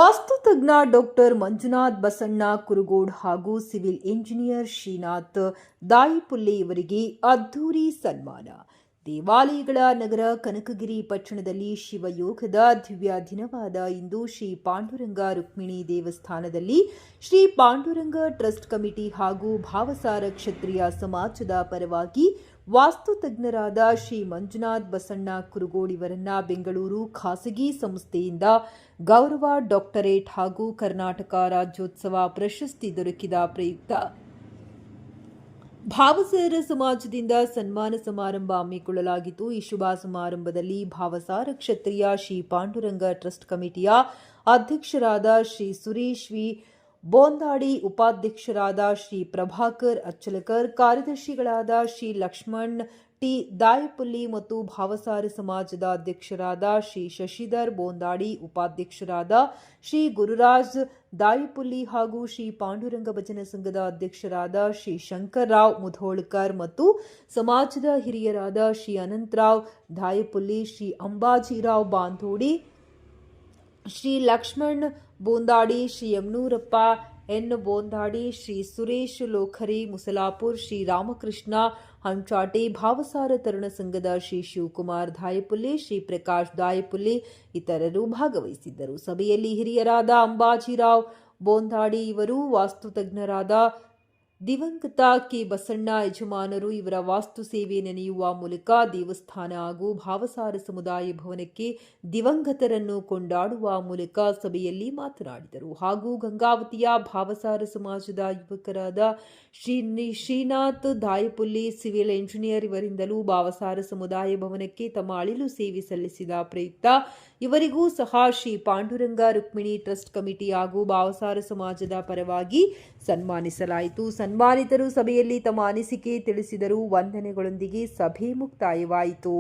ವಾಸ್ತುತಜ್ಞ doctor Manjunath Basanna ಕುರುಗೋಡ್ ಹಾಗೂ civil engineer Srinath ದಾಯಿಪುಲ್ಲೆ ಇವರಿಗೆ ಅದ್ಧೂರಿ ಸನ್ಮಾನ. ದೇವಾಲಯಗಳ ನಗರ ಕನಕಗಿರಿ ಪಟ್ಟಣದಲ್ಲಿ ಶಿವಯೋಗದ ದಿವ್ಯ ದಿನವಾದ ಇಂದು ಶ್ರೀ ಪಾಂಡುರಂಗ ರುಕ್ಮಿಣಿ ದೇವಸ್ಥಾನದಲ್ಲಿ ಶ್ರೀ ಪಾಂಡುರಂಗ ಟ್ರಸ್ಟ್ ಕಮಿಟಿ ಹಾಗೂ ಭಾವಸಾರ ಕ್ಷತ್ರಿಯ ಸಮಾಜದ ಪರವಾಗಿ ವಾಸ್ತುತಜ್ಞರಾದ ಶ್ರೀ ಮಂಜುನಾಥ್ ಬಸಣ್ಣ ಕುರುಗೋಡ್ ಇವರನ್ನ ಬೆಂಗಳೂರು ಖಾಸಗಿ ಸಂಸ್ಥೆಯಿಂದ ಗೌರವ ಡಾಕ್ಟರೇಟ್ ಹಾಗೂ ಕರ್ನಾಟಕ ರಾಜ್ಯೋತ್ಸವ ಪ್ರಶಸ್ತಿ ದೊರಕಿದ ಪ್ರಯುಕ್ತ ಭಾವಸಾರ ಸಮಾಜದಿಂದ ಸನ್ಮಾನ ಸಮಾರಂಭ ಹಮ್ಮಿಕೊಳ್ಳಲಾಗಿತ್ತು. ಈ ಶುಭ ಸಮಾರಂಭದಲ್ಲಿ ಭಾವಸಾರ ಕ್ಷತ್ರಿಯ ಶ್ರೀ ಪಾಂಡುರಂಗ ಟ್ರಸ್ಟ್ ಕಮಿಟಿಯ ಅಧ್ಯಕ್ಷರಾದ ಶ್ರೀ ಸುರೇಶ್ ವಿ ಬೋಂದಾಡಿ, ಉಪಾಧ್ಯಕ್ಷರಾದ ಶ್ರೀ ಪ್ರಭಾಕರ್ ಅಚ್ಚಲಕರ್, ಕಾರ್ಯದರ್ಶಿಗಳಾದ ಶ್ರೀ ಲಕ್ಷ್ಮಣ್ ಟಿ ದಾಯಪುಲ್ಲಿ ಮತ್ತು ಭಾವಸಾರ ಸಮಾಜದ ಅಧ್ಯಕ್ಷರಾದ ಶ್ರೀ ಶಶಿಧರ್ ಬೋಂದಾಡಿ, ಉಪಾಧ್ಯಕ್ಷರಾದ ಶ್ರೀ ಗುರುರಾಜ್ ದಾಯಪುಲ್ಲಿ ಹಾಗೂ ಶ್ರೀ ಪಾಂಡುರಂಗ ಭಜನ ಸಂಘದ ಅಧ್ಯಕ್ಷರಾದ ಶ್ರೀ ಶಂಕರ್ರಾವ್ ಮುಧೋಳ್ಕರ್ ಮತ್ತು ಸಮಾಜದ ಹಿರಿಯರಾದ ಶ್ರೀ ಅನಂತರಾವ್ ದಾಯಪುಲ್ಲಿ, ಶ್ರೀ ಅಂಬಾಜಿರಾವ್ ಬಾಂಧೋಡಿ, ಶ್ರೀ ಲಕ್ಷ್ಮಣ್ ಬೋಂದಾಡಿ, ಶ್ರೀ ಯಮನೂರಪ್ಪ ಎನ್ ಬೋಂದಾಡಿ, ಶ್ರೀ ಸುರೇಶ್ ಲೋಖರಿ ಮುಸಲಾಪುರ್, ಶ್ರೀ ರಾಮಕೃಷ್ಣ ಹಂಚಾಟೆ, ಭಾವಸಾರ ತರುಣ ಸಂಘದ ಶ್ರೀ ಶಿವಕುಮಾರ್ ದಾಯಪುಲ್ಲೆ, ಶ್ರೀ ಪ್ರಕಾಶ್ ದಾಯಪುಲ್ಲೆ ಇತರರು ಭಾಗವಹಿಸಿದ್ದರು. ಸಭೆಯಲ್ಲಿ ಹಿರಿಯರಾದ ಅಂಬಾಜಿರಾವ್ ಬೋಂದಾಡಿ ಇವರು, ವಾಸ್ತುತಜ್ಞರಾದ ದಿವಂಗತ ಕೆ ಬಸಣ್ಣ ಯಜಮಾನರು ಇವರ ವಾಸ್ತು ಸೇವೆ ನೆನೆಯುವ ಮೂಲಕ ದೇವಸ್ಥಾನ ಹಾಗೂ ಭಾವಸಾರ ಸಮುದಾಯ ಭವನಕ್ಕೆ ದಿವಂಗತರನ್ನು ಕೊಂಡಾಡುವ ಮೂಲಕ ಸಭೆಯಲ್ಲಿ ಮಾತನಾಡಿದರು. ಹಾಗೂ ಗಂಗಾವತಿಯ ಭಾವಸಾರ ಸಮಾಜದ ಯುವಕರಾದ ಶ್ರೀನಾಥ್ ದಾಯಪುಲ್ಲಿ, ಸಿವಿಲ್ ಇಂಜಿನಿಯರ್ ಇವರಿಂದಲೂ ಭಾವಸಾರ ಸಮುದಾಯ ಭವನಕ್ಕೆ ತಮ್ಮ ಅಳಿಲು ಸೇವೆ ಸಲ್ಲಿಸಿದ ಪ್ರಯುಕ್ತ ಇವರಿಗೂ ಸಹ ಶ್ರೀ ಪಾಂಡುರಂಗ ರುಕ್ಮಿಣಿ ಟ್ರಸ್ಟ್ ಕಮಿಟಿ ಹಾಗೂ ಭಾವಸಾರ ಸಮಾಜದ ಪರವಾಗಿ ಸನ್ಮಾನಿಸಲಾಯಿತು. ಸನ್ಮಾನಿತರು ಸಭೆಯಲ್ಲಿ ತಮ್ಮ ಅನಿಸಿಕೆ ತಿಳಿಸಿದರು. ವಂದನೆಗಳೊಂದಿಗೆ ಸಭೆ ಮುಕ್ತಾಯವಾಯಿತು.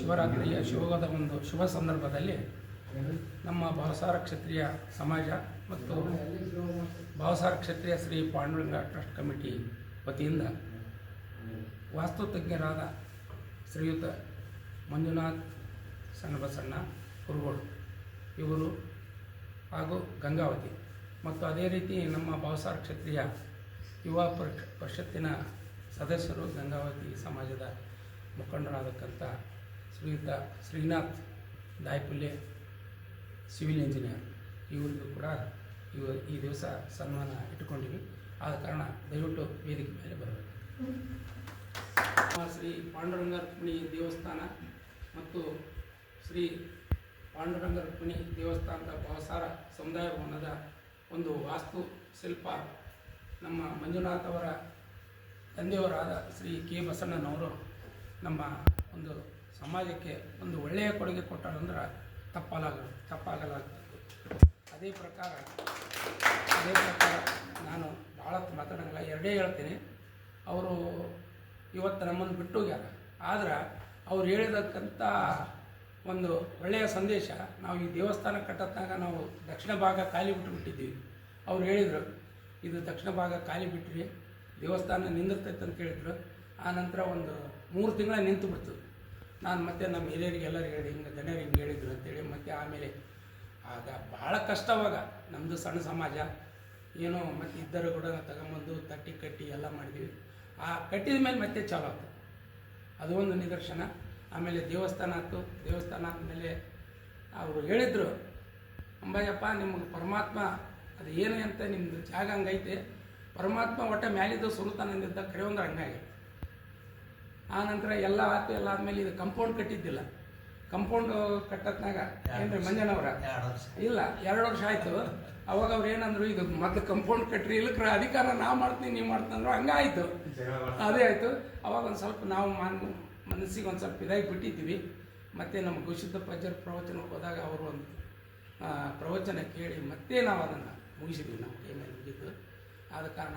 ಶಿವರಾತ್ರಿಯ ಶಿವಗದ ಒಂದು ಶುಭ ಸಂದರ್ಭದಲ್ಲಿ ನಮ್ಮ ಭಾವಸಾರ ಕ್ಷತ್ರಿಯ ಸಮಾಜ ಮತ್ತು ಭಾವಸಾರ ಕ್ಷತ್ರಿಯ ಶ್ರೀ ಪಾಂಡುರಂಗ ಟ್ರಸ್ಟ್ ಕಮಿಟಿ ವತಿಯಿಂದ ವಾಸ್ತುತಜ್ಞರಾದ ಶ್ರೀಯುತ ಮಂಜುನಾಥ್ ಸಣ್ಣಬಸಣ್ಣ ಕುರುಗೋಡು ಇವರು ಹಾಗೂ ಗಂಗಾವತಿ ಮತ್ತು ಅದೇ ರೀತಿ ನಮ್ಮ ಭಾವಸಾರ ಕ್ಷತ್ರಿಯ ಯುವ ಪರಿಷತ್ತಿನ ಸದಸ್ಯರು ಗಂಗಾವತಿ ಸಮಾಜದ ಮುಖಂಡರಾದಕ್ಕಂಥ ಶ್ರೀಯುತ ಶ್ರೀನಾಥ್ ದಾಯಪುಲ್ಲೆ ಸಿವಿಲ್ ಇಂಜಿನಿಯರ್ ಇವರಿಗೂ ಕೂಡ ಈ ದಿವಸ ಸನ್ಮಾನ ಇಟ್ಟುಕೊಂಡಿವಿ. ಆದ ಕಾರಣ ದಯವಿಟ್ಟು ವೇದಿಕೆ ಮೇಲೆ ಬರಬೇಕು. ಶ್ರೀ ಪಾಂಡುರಂಗ ರುಕ್ಮಿಣಿ ದೇವಸ್ಥಾನ ಮತ್ತು ಶ್ರೀ ಪಾಂಡುರಂಗ ರುಕ್ಮಿಣಿ ದೇವಸ್ಥಾನದ ಭಾವಸಾರ ಸಮುದಾಯ ಭವನದ ಒಂದು ವಾಸ್ತು ಶಿಲ್ಪ ನಮ್ಮ ಮಂಜುನಾಥ್ ಅವರ ತಂದೆಯವರಾದ ಶ್ರೀ ಕೆ ಬಸಣ್ಣನವರು ನಮ್ಮ ಒಂದು ಸಮಾಜಕ್ಕೆ ಒಂದು ಒಳ್ಳೆಯ ಕೊಡುಗೆ ಕೊಟ್ಟಾರಂದ್ರೆ ತಪ್ಪಾಗಲಾಗ್ತದೆ. ಅದೇ ಪ್ರಕಾರ ನಾನು ಭಾಳ ಮಾತಾಡೋಂಗಿಲ್ಲ, ಎರಡೇ ಹೇಳ್ತೀನಿ. ಅವರು ಇವತ್ತು ನಮ್ಮನ್ನು ಬಿಟ್ಟು ಹೋಗ್ಯಾರ. ಆದ್ರೆ ಅವ್ರು ಹೇಳಿದಕ್ಕಂಥ ಒಂದು ಒಳ್ಳೆಯ ಸಂದೇಶ, ನಾವು ಈ ದೇವಸ್ಥಾನ ಕಟ್ಟತ್ತಾಗ ನಾವು ದಕ್ಷಿಣ ಭಾಗ ಖಾಲಿ ಬಿಟ್ಟಿದ್ದೀವಿ. ಅವ್ರು ಹೇಳಿದರು, ಇದು ದಕ್ಷಿಣ ಭಾಗ ಖಾಲಿ ಬಿಟ್ಟರೆ ದೇವಸ್ಥಾನ ನಿಂದಿರ್ತೈತೆ ಅಂತ ಹೇಳಿದ್ರು. ಆ ನಂತರ ಒಂದು 3 ತಿಂಗಳ ನಿಂತು ಬಿಡ್ತು. ನಾನು ಮತ್ತೆ ನಮ್ಮ ಹಿರಿಯರಿಗೆ ಎಲ್ಲರಿಗೆ ಹೇಳಿ ಹಿಂಗೆ ಜನರಿಗೆ ಹಿಂಗೆ ಹೇಳಿದ್ರು ಅಂತೇಳಿ ಮತ್ತೆ ಆಮೇಲೆ ಆಗ ಭಾಳ ಕಷ್ಟವಾಗ ನಮ್ಮದು ಸಣ್ಣ ಸಮಾಜ ಏನೋ ಮತ್ತು ಇದ್ದರು ಕೂಡ ತಗೊಂಬಂದು ತಟ್ಟಿ ಕಟ್ಟಿ ಎಲ್ಲ ಮಾಡಿದ್ವಿ. ಆ ಕಟ್ಟಿದ ಮೇಲೆ ಮತ್ತೆ ಚಾಲು ಆಗ್ತದೆ. ಅದು ಒಂದು ನಿದರ್ಶನ. ಆಮೇಲೆ ದೇವಸ್ಥಾನ ಆಯ್ತು. ದೇವಸ್ಥಾನ ಆದಮೇಲೆ ಅವರು ಹೇಳಿದರು, ಅಂಬಾಯಪ್ಪ ನಿಮಗೆ ಪರಮಾತ್ಮ ಅದು ಏನು ಅಂತ ನಿಮ್ಮದು ಜಾಗ ಹಂಗೈತೆ, ಪರಮಾತ್ಮ ಒಟ್ಟೆ ಮ್ಯಾಲಿದ್ದು ಸುರುತಾನಂದಿದ್ದ ಕರೆಯೊಂದ್ರೆ ಹಂಗಾಗಿ. ಆ ನಂತರ ಎಲ್ಲ ಆಯ್ತು. ಎಲ್ಲ ಆದಮೇಲೆ ಇದು ಕಂಪೌಂಡ್ ಕಟ್ಟಿದ್ದಿಲ್ಲ. ಕಂಪೌಂಡ್ ಕಟ್ಟತ್ನಾಗ ಏನ್ರಿ ಮಂಜನವರ ಇಲ್ಲ 2 ವರ್ಷ ಆಯಿತು. ಅವಾಗ ಅವ್ರು ಏನಂದ್ರು, ಇದು ಮತ್ತೆ ಕಂಪೌಂಡ್ ಕಟ್ಟ್ರಿ, ಇಲ್ಲಕ್ರ ಅಧಿಕಾರ ನಾವು ಮಾಡ್ತೀನಿ ನೀವು ಮಾಡ್ತಂದ್ರು ಹಂಗಾಯಿತು. ಅದೇ ಆಯಿತು. ಅವಾಗ ಒಂದು ಸ್ವಲ್ಪ ನಾವು ಮನಸ್ಸಿಗೆ ಒಂದು ಸ್ವಲ್ಪ ಇದಾಗಿ ಬಿಟ್ಟಿದ್ದೀವಿ. ಮತ್ತು ನಮ್ಮ ಘೋಷಿತ ಪಜ್ಜರ್ ಪ್ರವಚನಕ್ಕೆ ಹೋದಾಗ ಅವರು ಒಂದು ಪ್ರವಚನ ಕೇಳಿ ಮತ್ತೆ ನಾವು ಅದನ್ನು ಮುಗಿಸಿದ್ವಿ. ನಾವು ಕೈ ಮೇಲೆ ಮುಗಿದ್ದು. ಆದ ಕಾರಣ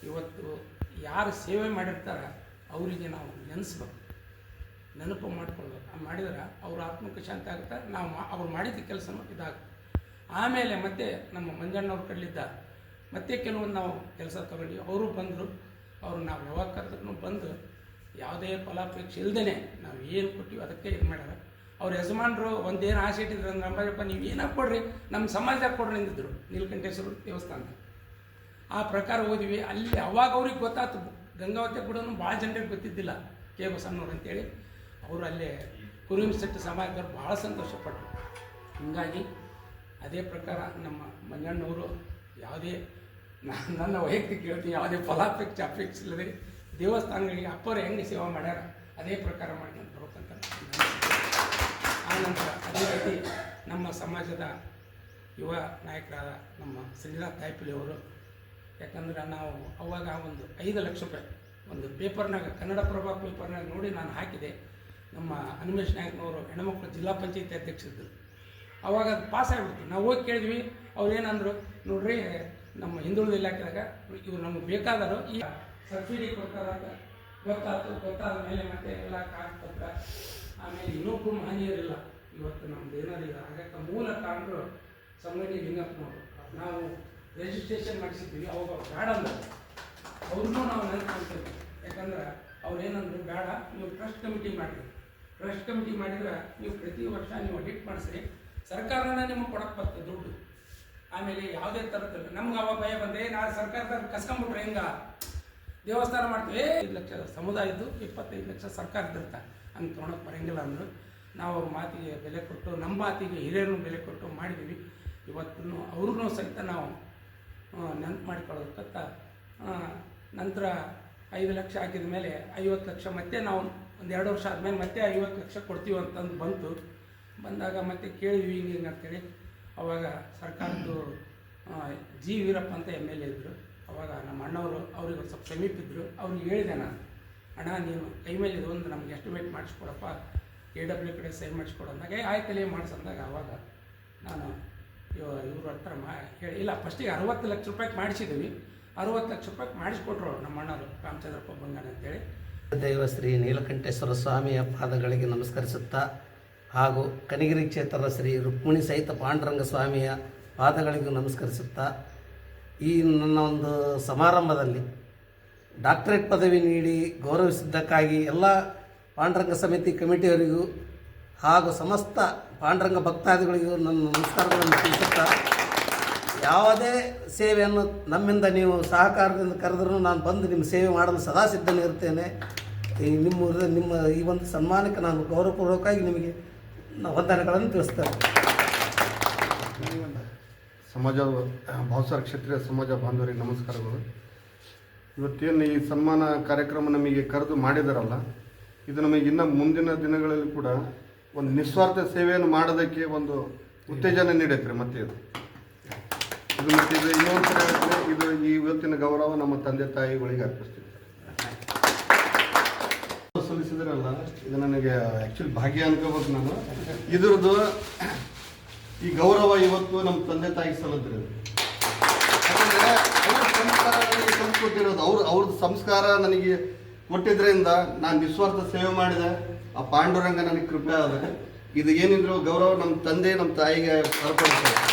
ಇವತ್ತು ಯಾರು ಸೇವೆ ಮಾಡಿರ್ತಾರೆ ಅವರಿಗೆ ನಾವು ನೆನಪು ಮಾಡ್ಕೊಳ್ಬೇಕು. ಮಾಡಿದ್ರೆ ಅವ್ರ ಆತ್ಮಕ್ಕೆ ಶಾಂತಿ ಆಗುತ್ತೆ. ನಾವು ಅವ್ರು ಮಾಡಿದ ಕೆಲಸನೂ ಇದಾಗುತ್ತೆ. ಆಮೇಲೆ ಮತ್ತೆ ನಮ್ಮ ಮಂಜಣ್ಣವ್ರ ಕಡಲಿದ್ದ ಮತ್ತೆ ಕೆಲವೊಂದು ನಾವು ಕೆಲಸ ತಗೊಂಡು ಅವರು ಬಂದರು. ಅವರು ನಾವು ಯಾವಾಗ ಕರೆದ್ರೂ ಬಂದು ಯಾವುದೇ ಫಲಾಪೇಕ್ಷೆ ಇಲ್ಲದೇ ನಾವು ಏನು ಕೊಟ್ಟಿವಿ ಅದಕ್ಕೆ ಇದು ಮಾಡ್ಯಾರ. ಅವ್ರ ಯಜಮಾನರು ಒಂದೇನು ಆಸೆ ಇಟ್ಟಿದ್ರು ಅಂದ್ರೆ, ಅಂಬಾಯಪ್ಪ ನೀವು ಏನಾಗಿ ಕೊಡ್ರಿ, ನಮ್ಮ ಸಮಾಜದಾಗ ಕೊಡ್ರಿ ಅಂದಿದ್ರು ನೀಲಕಂಠೇಶ್ವರ ದೇವಸ್ಥಾನದ. ಆ ಪ್ರಕಾರ ಹೋದ್ವಿ. ಅಲ್ಲಿ ಅವಾಗ ಅವ್ರಿಗೆ ಗೊತ್ತಾಯ್ತು. ಗಂಗಾವತಿ ಕೂಡ ಭಾಳ ಜನರಿಗೆ ಗೊತ್ತಿದ್ದಿಲ್ಲ ಕೆ ಬಸಣ್ಣವ್ರು ಅಂತೇಳಿ. ಅವರು ಅಲ್ಲೇ ಕುರುಮಿಶೆಟ್ಟಿ ಸಮಾಜದವ್ರು ಭಾಳ ಸಂತೋಷಪಟ್ಟರು. ಹೀಗಾಗಿ ಅದೇ ಪ್ರಕಾರ ನಮ್ಮ ಮಂಜಣ್ಣವರು ಯಾವುದೇ ನನ್ನ ವೈಯಕ್ತಿಕ ಹೇಳ್ತೀನಿ, ಯಾವುದೇ ಅಪೇಕ್ಷೆ ಇಲ್ಲದೆ ದೇವಸ್ಥಾನಗಳಿಗೆ ಅಪ್ಪರು ಹೆಂಗೆ ಸೇವೆ ಮಾಡ್ಯಾರ ಅದೇ ಪ್ರಕಾರ ಮಾಡ್ಕೊಂಡು ಬರ್ಬೇಕಂತ. ಆನಂತರ ಅದೇ ರೀತಿ ನಮ್ಮ ಸಮಾಜದ ಯುವ ನಾಯಕರಾದ ನಮ್ಮ ಶ್ರೀನಾಥ್ ದಾಯಪುಲ್ಲೆ ಅವರು, ಯಾಕಂದ್ರೆ ನಾವು ಅವಾಗ ಒಂದು 5 ಲಕ್ಷ ರೂಪಾಯಿ ಒಂದು ಪೇಪರ್ನಾಗ ಕನ್ನಡಪ್ರಭ ಪೇಪರ್ನಾಗ ನೋಡಿ ನಾನು ಹಾಕಿದೆ. ನಮ್ಮ ಹನುಮೇಶ್ ನಾಯಕನವರು ಹೆಣ್ಮಕ್ಳು ಜಿಲ್ಲಾ ಪಂಚಾಯತಿ ಅಧ್ಯಕ್ಷರಿದ್ದರು. ಅವಾಗ ಅದು ಪಾಸ್ ಆಗಿಬಿಡ್ತು. ನಾವು ಹೋಗಿ ಕೇಳಿದ್ವಿ. ಅವ್ರು ಏನಂದರು, ನೋಡ್ರಿ ನಮ್ಮ ಹಿಂದುಳಿದ ಇಲಾಖೆದಾಗ ಇವ್ರು ನಮಗೆ ಬೇಕಾದರೂ ಈ ಸಬ್ಸಿಡಿ ಕೊಡ್ತಾರಂತ ಗೊತ್ತಾದ ಮೇಲೆ ಮತ್ತೆ ಎಲ್ಲ ಕಾಗದಪತ್ರ ಆಮೇಲೆ ಇನ್ನೊಬ್ಬರು ಮಾನ್ಯರಿಲ್ಲ. ಇವತ್ತು ನಮ್ದು ಏನಾದ್ರು ಆಗಕ್ಕೆ ಮೂಲ ಕಾರಣರು ಸಂಗಡಿ ಲಿಂಗಪ್ಪನವರು. ನಾವು ರಿಜಿಸ್ಟ್ರೇಷನ್ ಮಾಡಿಸಿದ್ವಿ. ಅವಾಗ ಬೇಡ ಅಂದ್ರೆ ಅವ್ರನ್ನೂ ನಾವು ನೆನ್ಸ್ಕೊಳ್ತೀವಿ. ಯಾಕಂದ್ರೆ ಅವ್ರು ಏನಂದ್ರು, ಬೇಡ ನೀವು ಟ್ರಸ್ಟ್ ಕಮಿಟಿ ಮಾಡಿರಿ. ಟ್ರಸ್ಟ್ ಕಮಿಟಿ ಮಾಡಿದ್ರೆ ನೀವು ಪ್ರತಿ ವರ್ಷ ನೀವು ಆಡಿಟ್ ಮಾಡಿಸ್ರಿ, ಸರ್ಕಾರನ ನಿಮಗೆ ಕೊಡಕ್ಕೆ ಬರ್ತದೆ ದುಡ್ಡು. ಆಮೇಲೆ ಯಾವುದೇ ಥರದ್ದು ನಮ್ಗೆ ಅವಾಗ ಭಯ ಬಂದರೆ, ನಾಳೆ ಸರ್ಕಾರದಾಗ ಕಸ್ಕೊಂಬಿಟ್ರೆ ಹೆಂಗ ದೇವಸ್ಥಾನ ಮಾಡ್ತೀವಿ. 5 ಲಕ್ಷ ಸಮುದಾಯದ್ದು 25 ಲಕ್ಷ ಸರ್ಕಾರದಿರ್ತ ಹಂಗೆ ತೊಗೊಳಕ್ಕೆ ಬರೋಂಗಿಲ್ಲ ಅಂದರು. ನಾವು ಅವ್ರ ಮಾತಿಗೆ ಬೆಲೆ ಕೊಟ್ಟು, ನಮ್ಮ ಮಾತಿಗೆ ಹಿರಿಯರನ್ನು ಬೆಲೆ ಕೊಟ್ಟು ಮಾಡಿದ್ದೀವಿ. ಇವತ್ತು ಅವ್ರನ್ನೂ ಸಹಿತ ನಾವು ನೆನಪು ಮಾಡಿಕೊಳ್ಳೋದಕ್ಕಂತ ನಂತರ 5 ಲಕ್ಷ ಹಾಕಿದ ಮೇಲೆ 50 ಲಕ್ಷ ಮತ್ತೆ ನಾವು ಒಂದು 2 ವರ್ಷ ಆದಮೇಲೆ ಮತ್ತೆ 50 ಲಕ್ಷ ಕೊಡ್ತೀವಿ ಅಂತಂದು ಬಂದಾಗ ಮತ್ತೆ ಕೇಳಿದ್ವಿ ಹಿಂಗೆ ಅಂತೇಳಿ. ಅವಾಗ ಸರ್ಕಾರದ್ದು ಜಿ ವೀರಪ್ಪ ಅಂತ MLA ಇದ್ದರು. ಅವಾಗ ನಮ್ಮ ಅಣ್ಣವರು ಅವ್ರಿಗೆ ಒಂದು ಸ್ವಲ್ಪ ಸಮೀಪಿದ್ರು. ಅವ್ರಿಗೆ ಹೇಳಿದೆ ನಾನು, ಅಣ್ಣ ನೀನು ಕೈ ಮೇಲೆ ಇದು ಒಂದು ನಮ್ಗೆ ಎಸ್ಟಿಮೇಟ್ ಮಾಡಿಸ್ಕೊಡಪ್ಪ, AW ಕಡೆ ಸೈನ್ ಮಾಡಿಸ್ಕೊಡು ಅಂದಾಗ ಆಯ್ತಲೇ ಮಾಡಿಸಂದಾಗ ಅವಾಗ ನಾನು ಇವ್ರ ಹತ್ರ ಹೇಳಿ, ಇಲ್ಲ ಫಸ್ಟಿಗೆ 60 ಲಕ್ಷ ರೂಪಾಯಿಗೆ ಮಾಡಿಸಿದ್ದೀವಿ, 60 ಲಕ್ಷ ರೂಪಾಯಿಗೆ ಮಾಡಿಸ್ಕೊಟ್ರು ನಮ್ಮ ಅಣ್ಣರು ರಾಮಚಂದ್ರಪ್ಪ ಬಂಗಾನ ಅಂತೇಳಿ. ದೈವ ಶ್ರೀ ನೀಲಕಂಠೇಶ್ವರ ಸ್ವಾಮಿಯ ಪಾದಗಳಿಗೆ ನಮಸ್ಕರಿಸುತ್ತಾ ಹಾಗೂ ಕನಗಿರಿ ಕ್ಷೇತ್ರದ ಶ್ರೀ ರುಕ್ಮಿಣಿ ಸಹಿತ ಪಾಂಡುರಂಗ ಸ್ವಾಮಿಯ ಪಾದಗಳಿಗೂ ನಮಸ್ಕರಿಸುತ್ತಾ ಈ ನನ್ನ ಒಂದು ಸಮಾರಂಭದಲ್ಲಿ ಡಾಕ್ಟರೇಟ್ ಪದವಿ ನೀಡಿ ಗೌರವಿಸಿದ್ದಕ್ಕಾಗಿ ಎಲ್ಲ ಪಾಂಡುರಂಗ ಸಮಿತಿ ಕಮಿಟಿಯವರಿಗೂ ಹಾಗೂ ಸಮಸ್ತ ಪಾಂಡುರಂಗ ಭಕ್ತಾದಿಗಳಿಗೂ ನನ್ನ ನಮಸ್ಕಾರಗಳನ್ನು ತಿಳಿಸುತ್ತಾ ಯಾವುದೇ ಸೇವೆಯನ್ನು ನಮ್ಮಿಂದ ನೀವು ಸಹಕಾರದಿಂದ ಕರೆದರೂ ನಾನು ಬಂದು ನಿಮ್ಮ ಸೇವೆ ಮಾಡಲು ಸದಾ ಸಿದ್ಧನಿರುತ್ತೇನೆ. ನಿಮ್ಮ ಈ ಒಂದು ಸನ್ಮಾನಕ್ಕೆ ನಾನು ಗೌರವಪೂರ್ವಕವಾಗಿ ನಿಮಗೆ ವಂದನೆಗಳನ್ನು ತಿಳಿಸ್ತೇನೆ. ಸಮಾಜ ಭಾವಸಾರ ಕ್ಷತ್ರಿಯ ಸಮಾಜ ಬಾಂಧವರಿಗೆ ನಮಸ್ಕಾರಗಳು. ಇವತ್ತೇನು ಈ ಸನ್ಮಾನ ಕಾರ್ಯಕ್ರಮ ನಮಗೆ ಕರೆದು ಮಾಡಿದಾರಲ್ಲ, ಇದು ನಮಗೆ ಇನ್ನು ಮುಂದಿನ ದಿನಗಳಲ್ಲಿ ಕೂಡ ಒಂದು ನಿಸ್ವಾರ್ಥ ಸೇವೆಯನ್ನು ಮಾಡೋದಕ್ಕೆ ಒಂದು ಉತ್ತೇಜನ ನೀಡೈತ್ರಿ. ಮತ್ತೆ ಇದು ಮತ್ತು ಇದು ಇನ್ನೊಂದು ಸರಿ ಇದು ಈ ಇವತ್ತಿನ ಗೌರವ ನಮ್ಮ ತಂದೆ ತಾಯಿಗಳಿಗೆ ಅರ್ಪಿಸ್ತಿದ್ದಾರೆ. ಸಲ್ಲಿಸಿದ್ರಲ್ಲ, ಇದು ನನಗೆ ಆ್ಯಕ್ಚುಲಿ ಭಾಗ್ಯ ಅನ್ಕೋಬೇಕು ನಾನು. ಇದ್ರದ್ದು ಈ ಗೌರವ ಇವತ್ತು ನಮ್ಮ ತಂದೆ ತಾಯಿಗೆ ಸಲ್ಲದ್ರಿ. ಯಾಕಂದರೆ ಅವ್ರ ಸಂಸ್ಕಾರ ನನಗೆ ತಂದುಕೊಟ್ಟಿರೋದು, ಅವ್ರದ್ದು ಸಂಸ್ಕಾರ ನನಗೆ ಕೊಟ್ಟಿದ್ರಿಂದ ನಾನು ನಿಸ್ವಾರ್ಥ ಸೇವೆ ಮಾಡಿದೆ. ಆ ಪಾಂಡುರಂಗ ನನಗೆ ಕೃಪೆ ಆದ. ಇದು ಏನಿದ್ರು ಗೌರವ ನಮ್ಮ ತಂದೆ ನಮ್ಮ ತಾಯಿಗೆ ಅರ್ಪಣಿಸ್ತಾರೆ.